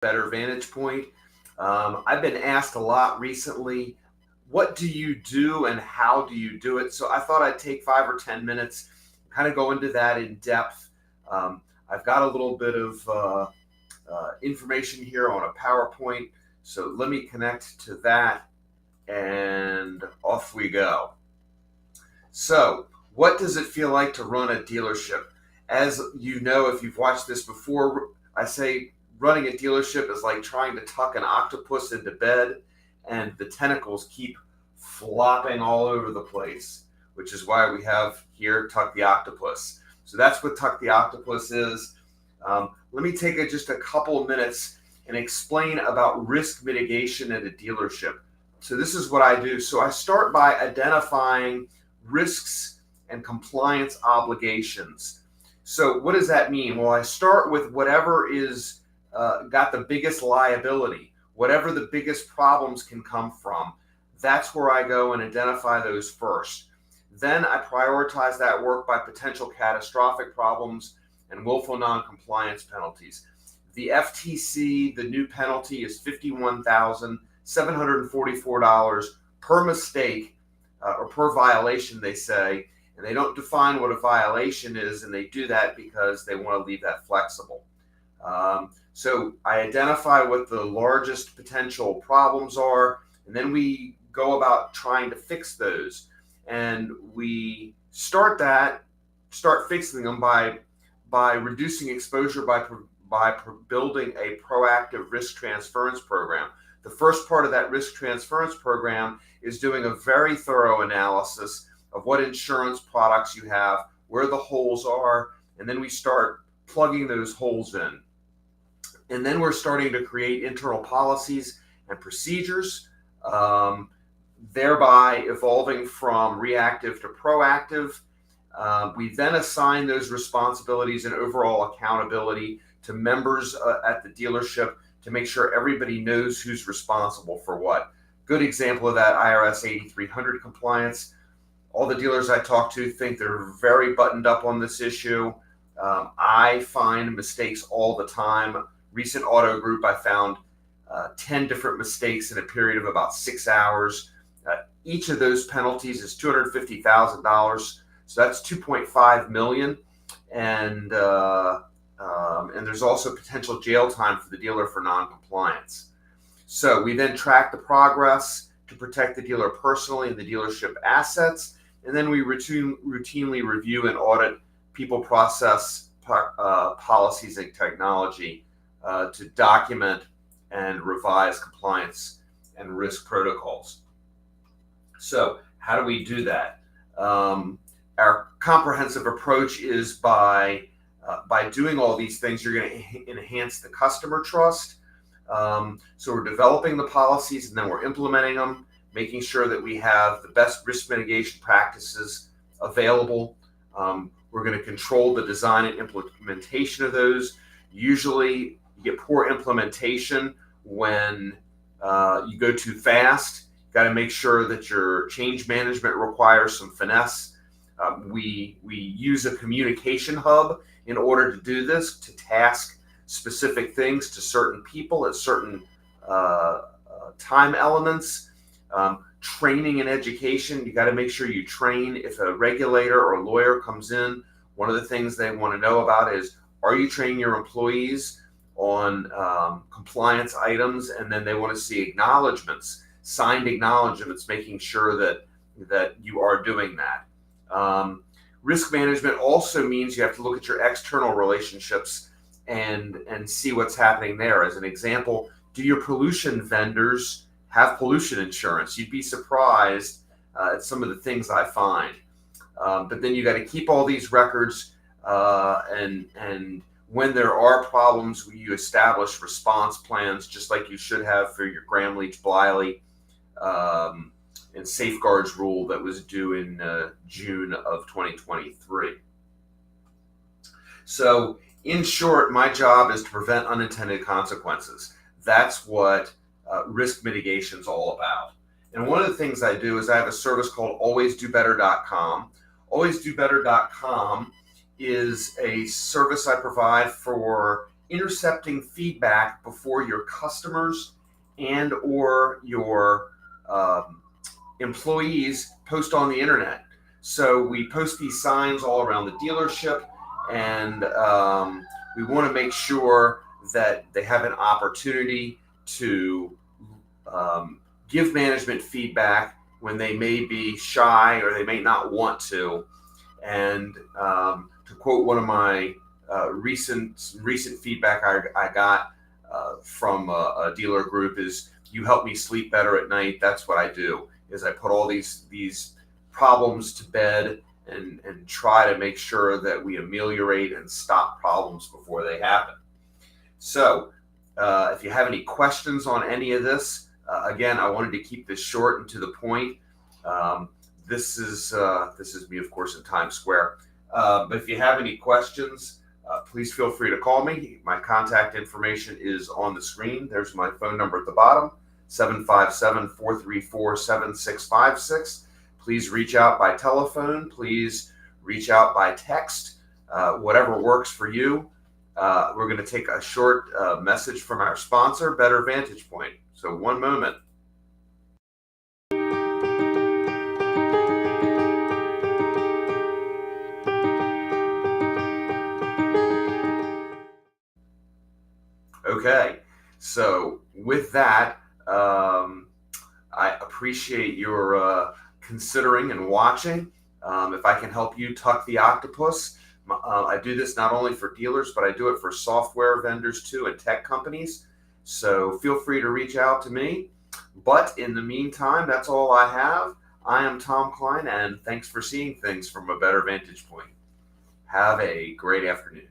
better vantage point. I've been asked a lot recently, what do you do and how do you do it? So I thought I'd take 5 or 10 minutes, kind of go into that in depth. I've got a little bit of information here on a PowerPoint. So let me connect to that and off we go. So what does it feel like to run a dealership? As you know, if you've watched this before, I say running a dealership is like trying to tuck an octopus into bed and the tentacles keep flopping all over the place, which is why we have here Tuck the Octopus. So that's what Tuck the Octopus is. Let me take just a couple of minutes and explain about risk mitigation at a dealership. So this is what I do. So I start by identifying risks and compliance obligations. So what does that mean? Well, I start with whatever is got the biggest liability, whatever the biggest problems can come from. That's where I go and identify those first. Then I prioritize that work by potential catastrophic problems and willful non-compliance penalties. The FTC, the new penalty is $51,744 per mistake or per violation, they say. And they don't define what a violation is, and they do that because they want to leave that flexible. So I identify what the largest potential problems are, and then we go about trying to fix those. And we start fixing them by reducing exposure by building a proactive risk transference program. The first part of that risk transference program is doing a very thorough analysis of what insurance products you have, where the holes are, and then we start plugging those holes in. And then we're starting to create internal policies and procedures, thereby evolving from reactive to proactive. We then assign those responsibilities and overall accountability to members at the dealership to make sure everybody knows who's responsible for what. Good example of that, IRS 8300 compliance. All the dealers I talk to think they're very buttoned up on this issue. I find mistakes all the time. Recent auto group, I found 10 different mistakes in a period of about 6 hours. Each of those penalties is $250,000, so that's $2.5 million, and there's also potential jail time for the dealer for non-compliance. So we then track the progress to protect the dealer personally and the dealership assets, and then we routinely review and audit people, process, policies, and technology to document and revise compliance and risk protocols. So how do we do that? Our comprehensive approach is by doing all these things, you're going to enhance the customer trust. So we're developing the policies and then we're implementing them, making sure that we have the best risk mitigation practices available. We're going to control the design and implementation of those. Usually you get poor implementation when you go too fast. You got to make sure that your change management requires some finesse. We use a communication hub in order to do this, to task specific things to certain people at certain time elements. Training and education, you got to make sure you train. If a regulator or a lawyer comes in, one of the things they want to know about is, are you training your employees on compliance items? And then they want to see acknowledgments, signed acknowledgments, making sure that you are doing that. Risk management also means you have to look at your external relationships and see what's happening there. As an example, do your pollution vendors have pollution insurance? You'd be surprised at some of the things I find. But then you got to keep all these records, and when there are problems, you establish response plans, just like you should have for your Graham Leach Bliley and safeguards rule that was due in June of 2023. So in short, my job is to prevent unintended consequences. That's what risk mitigation is all about. And one of the things I do is I have a service called alwaysdobetter.com. Alwaysdobetter.com is a service I provide for intercepting feedback before your customers and or your employees post on the internet. So we post these signs all around the dealership, and we want to make sure that they have an opportunity to give management feedback when they may be shy or they may not want to. And to quote one of my recent feedback I got from a dealer group is, "You help me sleep better at night." That's what I do. Is I put all these problems to bed and try to make sure that we ameliorate and stop problems before they happen. So if you have any questions on any of this, again, I wanted to keep this short and to the point. This is me, of course, in Times Square. But if you have any questions, please feel free to call me. My contact information is on the screen. There's my phone number at the bottom, 757-434-7656. Please reach out by telephone. Please reach out by text, whatever works for you. We're going to take a short message from our sponsor, Better Vantage Point. So one moment. Okay, so with that, I appreciate your considering and watching. If I can help you tuck the octopus, I do this not only for dealers, but I do it for software vendors too and tech companies. So feel free to reach out to me. But in the meantime, that's all I have. I am Tom Klein, and thanks for seeing things from a better vantage point. Have a great afternoon.